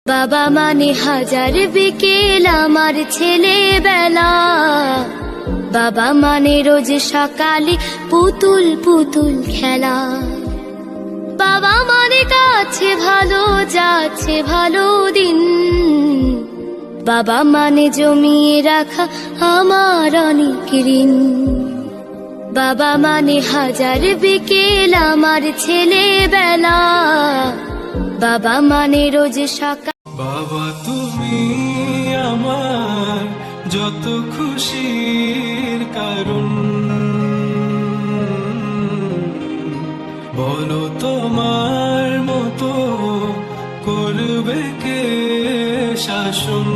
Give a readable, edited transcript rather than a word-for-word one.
বাবা মানে হাজার বিকেল আমার ছেলেবেলা, বাবা মানে রোজ সকালে পুতুল পুতুল খেলা। বাবা মানে কাছে ভালো যাচ্ছে ভালো দিন, বাবা মানে জমিয়ে রাখা আমার অনেক ঋণ। বাবা মানে হাজার বিকেল আমার ছেলেবেলা, বাবা মানে রোজ সকাল। বাবা তুমি আমার যত খুশির কারণ, বলো তোমার মতো করবে কে শাসন।